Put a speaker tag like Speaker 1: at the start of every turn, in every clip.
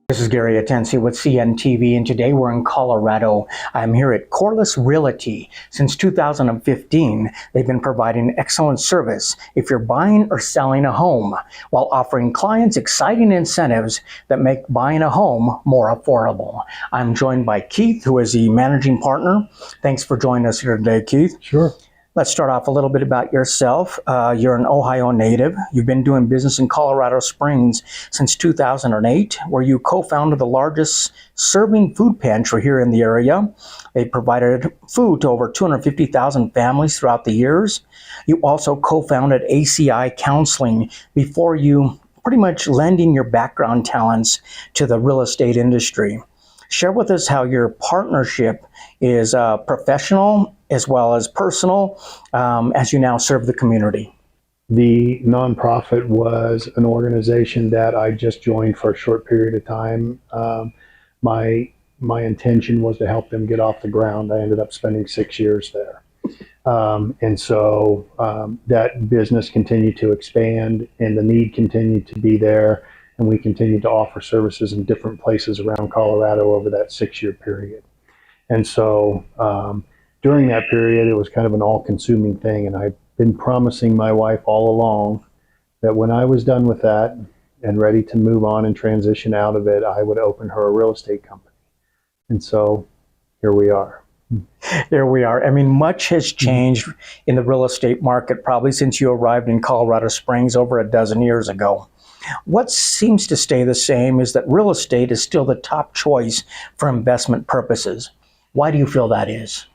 Speaker 1: This is Gary Atencio with CNTV, and today we're in Colorado. I'm here at Courlas Realty. Since 2015, they've been providing excellent service if you're buying or selling a home, while offering clients exciting incentives that make buying a home more affordable. I'm joined by Keith, who is the managing partner. Thanks for joining us here today, Keith.
Speaker 2: Sure.
Speaker 1: Let's start off a little bit about yourself. You're an Ohio native. You've been doing business in Colorado Springs since 2008, where you co-founded the largest serving food pantry here in the area. They provided food to over 250,000 families throughout the years. You also co-founded ACI Counseling before you pretty much lending your background talents to the real estate industry. Share with us how your partnership is professional as well as personal as you now serve the community.
Speaker 2: The nonprofit was an organization that I just joined for a short period of time. My intention was to help them get off the ground. I ended up spending 6 years there. And so that business continued to expand and the need continued to be there. And we continued to offer services in different places around Colorado over that 6-year period. And so during that period, it was kind of an all-consuming thing. And I've been promising my wife all along that when I was done with that and ready to move on and transition out of it, I would open her a real estate company. And so here we are.
Speaker 1: There we are. I mean, much has changed in the real estate market probably since you arrived in Colorado Springs over a dozen years ago. What seems to stay the same is that real estate is still the top choice for investment purposes. Why do you feel that is?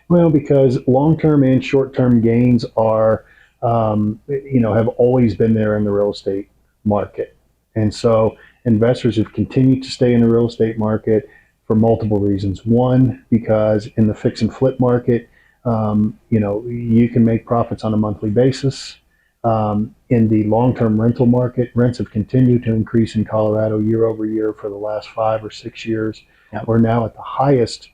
Speaker 2: Well, because long-term and short-term gains are, have always been there in the real estate market. And so investors have continued to stay in the real estate market for multiple reasons. One, because in the fix and flip market, you can make profits on a monthly basis. In the long-term rental market, rents have continued to increase in Colorado year over year for the last 5 or 6 years.
Speaker 1: Yep.
Speaker 2: We're now at the highest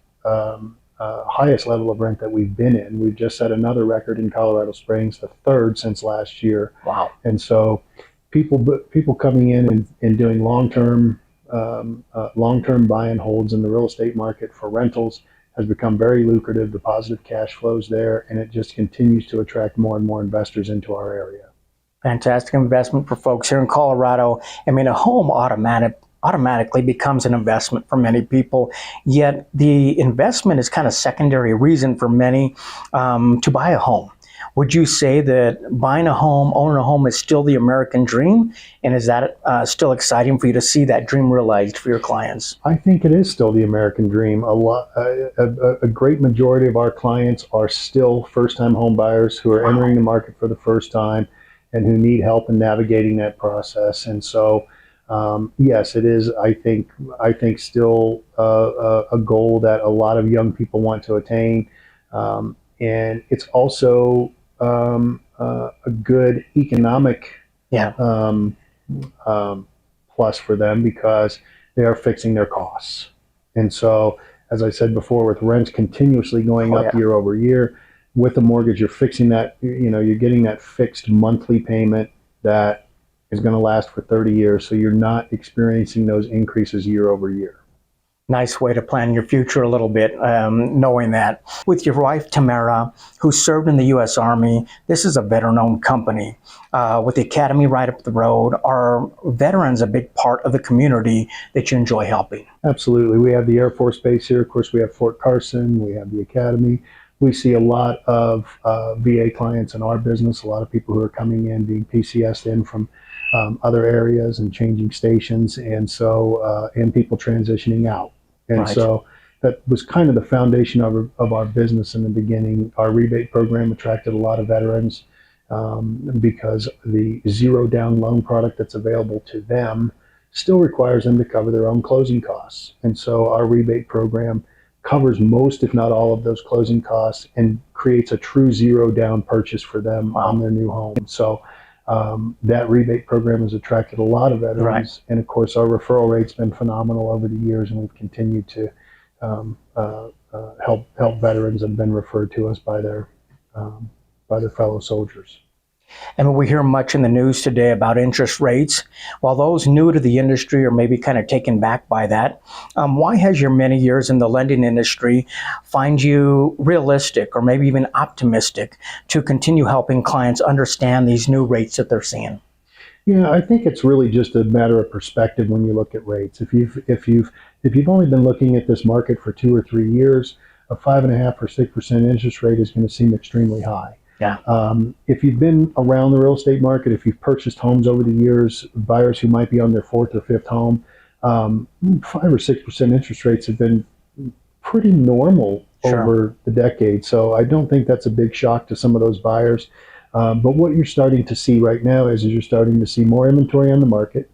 Speaker 2: level of rent that we've been in. We've just set another record in Colorado Springs, the third since last year.
Speaker 1: Wow.
Speaker 2: And so people coming in and doing long-term buy and holds in the real estate market for rentals has become very lucrative. The positive cash flows there, and it just continues to attract more and more investors into our area.
Speaker 1: Fantastic investment for folks here in Colorado. I mean, a home automatically becomes an investment for many people, yet the investment is kind of secondary reason for many to buy a home. Would you say that buying a home, owning a home is still the American dream? And is that still exciting for you to see that dream realized for your clients?
Speaker 2: I think it is still the American dream. A great majority of our clients are still first-time home buyers who are entering the market for the first time and who need help in navigating that process. And so, yes, it is, I think still a goal that a lot of young people want to attain. And it's also a good economic plus for them because they are fixing their costs. And so, as I said before, with rents continuously going up year over year, with a mortgage, you're fixing that, you're getting that fixed monthly payment that is going to last for 30 years. So you're not experiencing those increases year over year.
Speaker 1: Nice way to plan your future a little bit, knowing that. With your wife, Tamara, who served in the U.S. Army, this is a veteran-owned company. With the academy right up the road, are veterans a big part of the community that you enjoy helping?
Speaker 2: Absolutely. We have the Air Force Base here. Of course, we have Fort Carson. We have the academy. We see a lot of VA clients in our business, a lot of people who are coming in, being PCS'd in from other areas and changing stations, and so and people transitioning out. And so that was kind of the foundation of our business in the beginning. Our rebate program attracted a lot of veterans because the zero down loan product that's available to them still requires them to cover their own closing costs. And so our rebate program covers most, if not all, of those closing costs and creates a true zero down purchase for them on their new home. So that rebate program has attracted a lot of veterans, and of course our referral rate's been phenomenal over the years, and we've continued to help veterans that have been referred to us by their fellow soldiers.
Speaker 1: I mean, we hear much in the news today about interest rates. While those new to the industry are maybe kind of taken back by that, why has your many years in the lending industry find you realistic or maybe even optimistic to continue helping clients understand these new rates that they're seeing?
Speaker 2: Yeah, I think it's really just a matter of perspective when you look at rates. If you've only been looking at this market for 2 or 3 years, a 5.5 or 6% interest rate is going to seem extremely high.
Speaker 1: Yeah,
Speaker 2: If you've been around the real estate market, if you've purchased homes over the years, buyers who might be on their fourth or fifth home, 5 or 6% interest rates have been pretty normal
Speaker 1: sure.
Speaker 2: over the decade. So I don't think that's a big shock to some of those buyers. But what you're starting to see right now is you're starting to see more inventory on the market.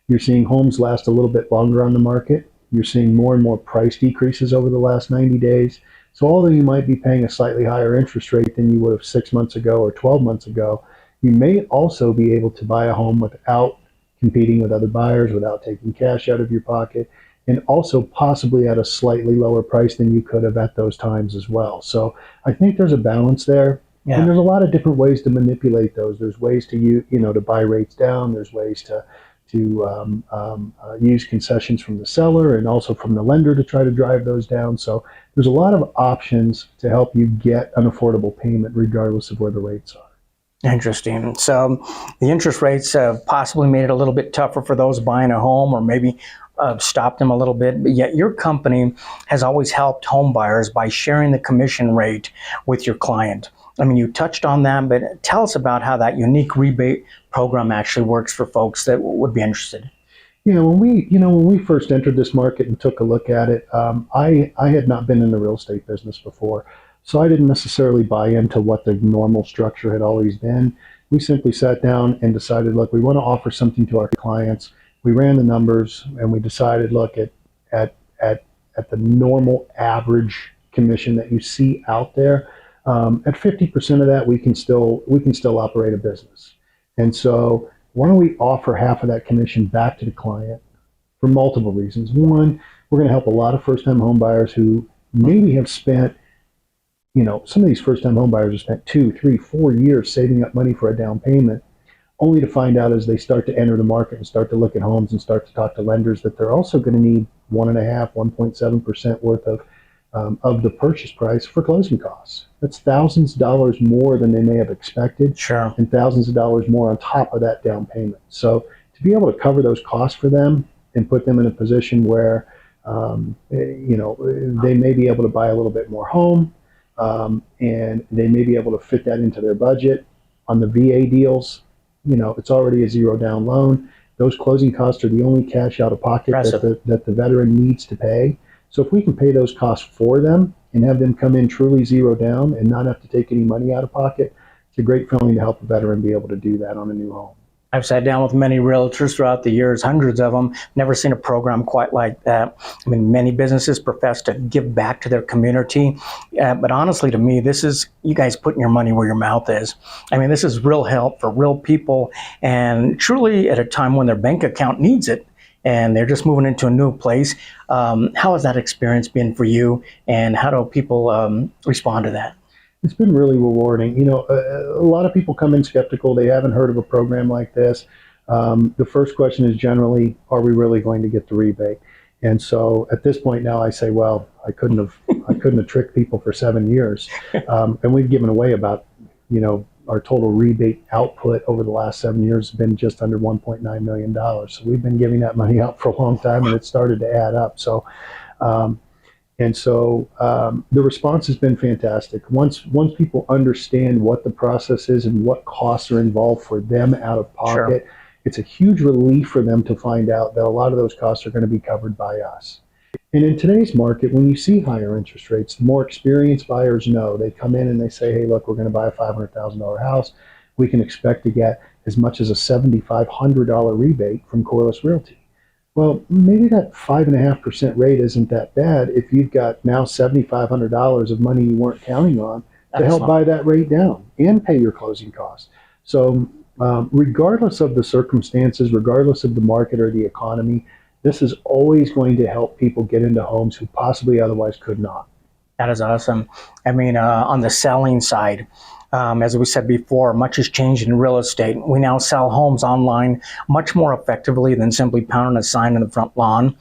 Speaker 2: You're seeing homes last a little bit longer on the market. You're seeing more and more price decreases over the last 90 days. So although you might be paying a slightly higher interest rate than you would have 6 months ago or 12 months ago, you may also be able to buy a home without competing with other buyers, without taking cash out of your pocket, and also possibly at a slightly lower price than you could have at those times as well. So I think there's a balance there. And
Speaker 1: Yeah.
Speaker 2: there's a lot of different ways to manipulate those. There's ways to to buy rates down. There's ways to use concessions from the seller and also from the lender to try to drive those down. So there's a lot of options to help you get an affordable payment regardless of where the rates are.
Speaker 1: Interesting. So the interest rates have possibly made it a little bit tougher for those buying a home or maybe stopped them a little bit. But yet your company has always helped home buyers by sharing the commission rate with your client. I mean, you touched on that, but tell us about how that unique rebate program actually works for folks that would be interested.
Speaker 2: When we first entered this market and took a look at it, I had not been in the real estate business before, so I didn't necessarily buy into what the normal structure had always been. We simply sat down and decided, look, we want to offer something to our clients. We ran the numbers and we decided, look, at at the normal average commission that you see out there, at 50% of that, we can still operate a business. And so why don't we offer half of that commission back to the client for multiple reasons? One, we're going to help a lot of first-time home buyers who maybe have spent, some of these first-time home buyers have spent 2, 3, 4 years saving up money for a down payment, only to find out as they start to enter the market and start to look at homes and start to talk to lenders that they're also going to need 1.5, 1.7% worth of the purchase price for closing costs. That's thousands of dollars more than they may have expected,
Speaker 1: Sure.
Speaker 2: and thousands of dollars more on top of that down payment. So to be able to cover those costs for them and put them in a position where they may be able to buy a little bit more home, and they may be able to fit that into their budget. On the VA deals, it's already a zero down loan. Those closing costs are the only cash out of pocket that the veteran needs to pay. So if we can pay those costs for them and have them come in truly zero down and not have to take any money out of pocket, it's a great feeling to help a veteran be able to do that on a new home.
Speaker 1: I've sat down with many realtors throughout the years, hundreds of them, never seen a program quite like that. I mean, many businesses profess to give back to their community, but honestly, to me, this is you guys putting your money where your mouth is. I mean, this is real help for real people, and truly at a time when their bank account needs it, and they're just moving into a new place. How has that experience been for you, and how do people respond to that?
Speaker 2: It's been really rewarding. A lot of people come in skeptical. They haven't heard of a program like this. The first question is generally, are we really going to get the rebate? And so at this point now I say, well, I couldn't have tricked people for 7 years. And we've given away about, our total rebate output over the last 7 years has been just under $1.9 million. So we've been giving that money out for a long time, and it started to add up. So, the response has been fantastic. Once people understand what the process is and what costs are involved for them out of pocket, sure, it's a huge relief for them to find out that a lot of those costs are going to be covered by us. And in today's market, when you see higher interest rates, the more experienced buyers know. They come in and they say, hey, look, we're going to buy a $500,000 house. We can expect to get as much as a $7,500 rebate from Courlas Realty. Well, maybe that 5.5% rate isn't that bad if you've got now $7,500 of money you weren't counting on to help buy that rate down and pay your closing costs. So regardless of the circumstances, regardless of the market or the economy, this is always going to help people get into homes who possibly otherwise could not.
Speaker 1: That is awesome. I mean, on the selling side, As we said before, much has changed in real estate. We now sell homes online much more effectively than simply pounding a sign in the front lawn.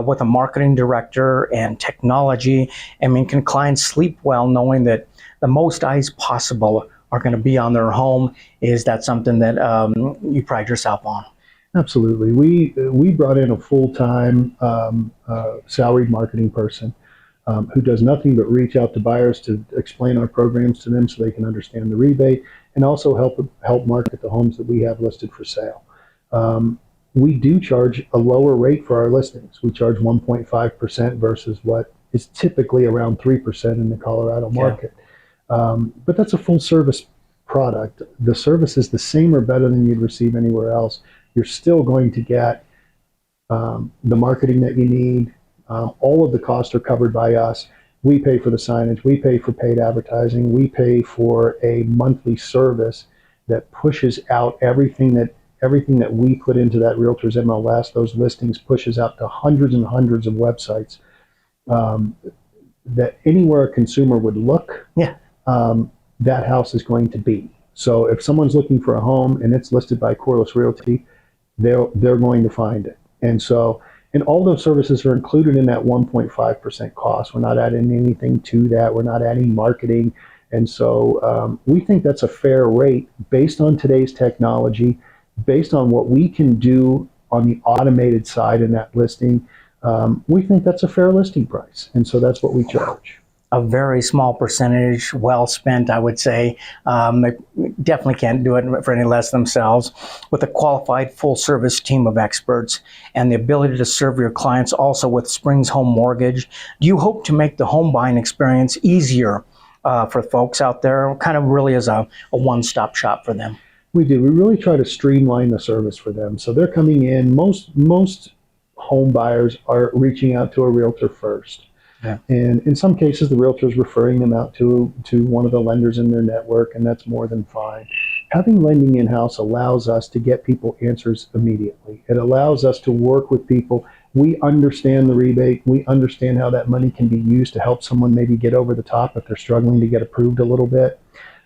Speaker 1: With a marketing director and technology, I mean, can clients sleep well knowing that the most eyes possible are going to be on their home? Is that something that you pride yourself on?
Speaker 2: Absolutely. We brought in a full-time salaried marketing person who does nothing but reach out to buyers to explain our programs to them so they can understand the rebate and also help market the homes that we have listed for sale. We do charge a lower rate for our listings. We charge 1.5% versus what is typically around 3% in the Colorado market. But that's a full service product. The service is the same or better than you'd receive anywhere else. You're still going to get the marketing that you need. All of the costs are covered by us. We pay for the signage. We pay for paid advertising. We pay for a monthly service that pushes out everything that we put into that realtor's MLS. Those listings pushes out to hundreds and hundreds of websites that anywhere a consumer would look, that house is going to be. So if someone's looking for a home and it's listed by Courlas Realty, they're going to find it. And all those services are included in that 1.5% cost. We're not adding anything to that. We're not adding marketing. And so we think that's a fair rate based on today's technology, based on what we can do on the automated side in that listing. We think that's a fair listing price. And so that's what we charge.
Speaker 1: A very small percentage, well spent, I would say. They definitely can't do it for any less themselves. With a qualified full-service team of experts and the ability to serve your clients also with Springs Home Mortgage, do you hope to make the home buying experience easier for folks out there, kind of really as a one-stop shop for them?
Speaker 2: We do. We really try to streamline the service for them. So they're coming in. Most home buyers are reaching out to a realtor first. And in some cases, the realtor is referring them out to one of the lenders in their network, and that's more than fine. Having lending in-house allows us to get people answers immediately. It allows us to work with people. We understand the rebate. We understand how that money can be used to help someone maybe get over the top if they're struggling to get approved a little bit.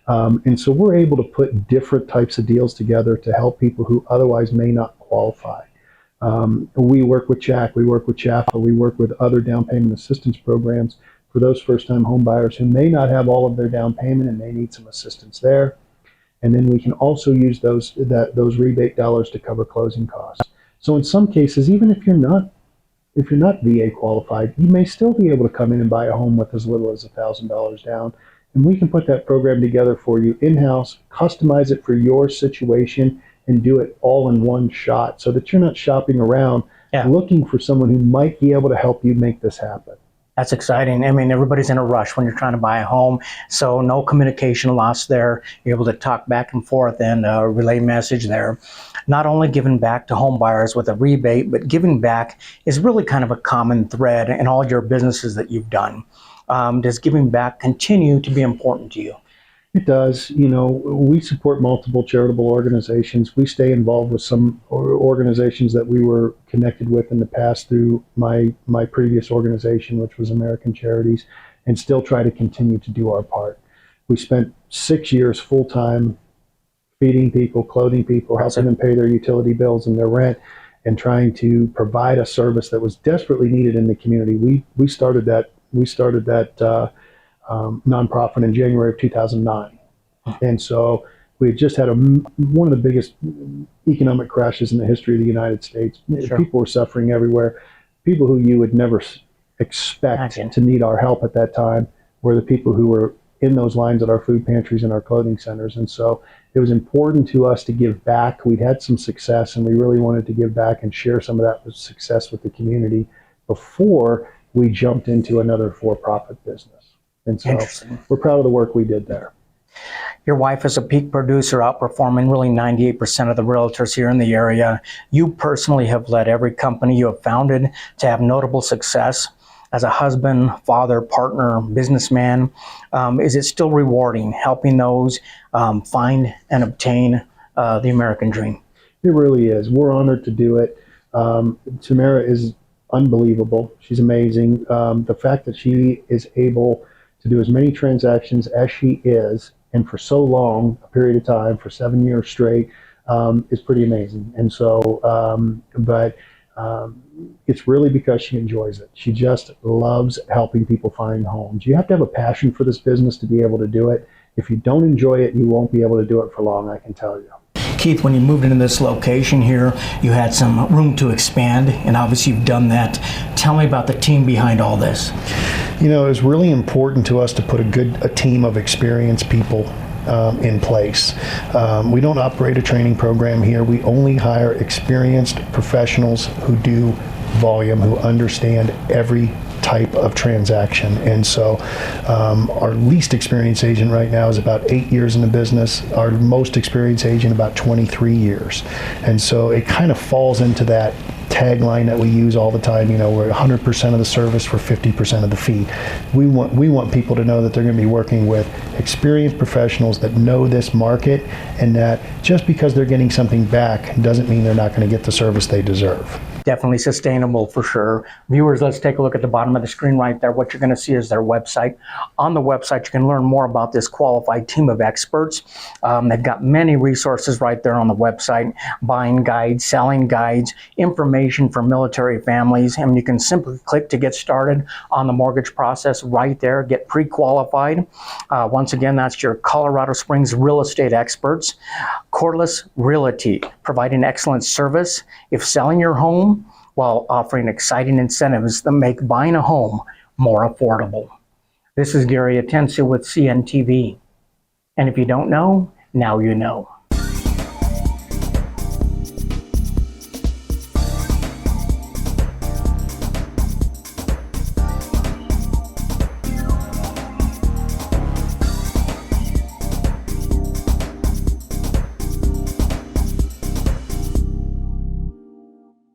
Speaker 2: And so we're able to put different types of deals together to help people who otherwise may not qualify. We work with CHAC, we work with CHAFA, we work with other down payment assistance programs for those first-time home buyers who may not have all of their down payment and may need some assistance there. And then we can also use those rebate dollars to cover closing costs. So in some cases, even if you're not VA qualified, you may still be able to come in and buy a home with as little as $1,000 down. And we can put that program together for you in-house, customize it for your situation, and do it all in one shot so that you're not shopping around looking for someone who might be able to help you make this happen.
Speaker 1: That's exciting. I mean, everybody's in a rush when you're trying to buy a home, so no communication loss there. You're able to talk back and forth and relay message there. Not only giving back to home buyers with a rebate, but giving back is really kind of a common thread in all your businesses that you've done. Does giving back continue to be important to you?
Speaker 2: It does. You know, we support multiple charitable organizations. We stay involved with some organizations that we were connected with in the past through my previous organization, which was American Charities, and still try to continue to do our part. We spent 6 years full-time feeding people, clothing people, helping them pay their utility bills and their rent, and trying to provide a service that was desperately needed in the community. We started that nonprofit in January of 2009. And so we had just had one of the biggest economic crashes in the history of the United States. Sure. People were suffering everywhere. People who you would never expect to need our help at that time were the people who were in those lines at our food pantries and our clothing centers. And so it was important to us to give back. We'd had some success, and we really wanted to give back and share some of that success with the community before we jumped into another for-profit business. And so we're proud of the work we did there.
Speaker 1: Your wife is a peak producer, outperforming really 98% of the realtors here in the area. You personally have led every company you have founded to have notable success. As a husband, father, partner, businessman, is it still rewarding helping those find and obtain the American dream?
Speaker 2: It really is. We're honored to do it. Tamara is unbelievable. She's amazing. The fact that she is able to do as many transactions as she is and for so long a period of time, for 7 years straight, is pretty amazing. And so, it's really because she enjoys it. She just loves helping people find homes. You have to have a passion for this business to be able to do it. If you don't enjoy it, you won't be able to do it for long, I can tell you.
Speaker 1: Keith, when you moved into this location here, you had some room to expand, and obviously you've done that. Tell me about the team behind all this.
Speaker 2: You know, it was really important to us to put a team of experienced people in place. We don't operate a training program here. We only hire experienced professionals who do volume, who understand every type of transaction. And so our least experienced agent right now is about 8 years in the business. Our most experienced agent about 23 years. And so it kind of falls into that tagline that we use all the time, you know, we're 100% of the service for 50% of the fee. We want people to know that they're going to be working with experienced professionals that know this market, and that just because they're getting something back doesn't mean they're not going to get the service they deserve.
Speaker 1: Definitely sustainable for sure. Viewers, let's take a look at the bottom of the screen right there. What you're going to see is their website. On the website, you can learn more about this qualified team of experts. They've got many resources right there on the website, buying guides, selling guides, information for military families, and you can simply click to get started on the mortgage process right there, get pre-qualified. Once again, that's your Colorado Springs real estate experts. Courlas Realty, providing excellent service. If selling your home, while offering exciting incentives that make buying a home more affordable. This is Gary Atencio with CNTV. And if you don't know, now you know.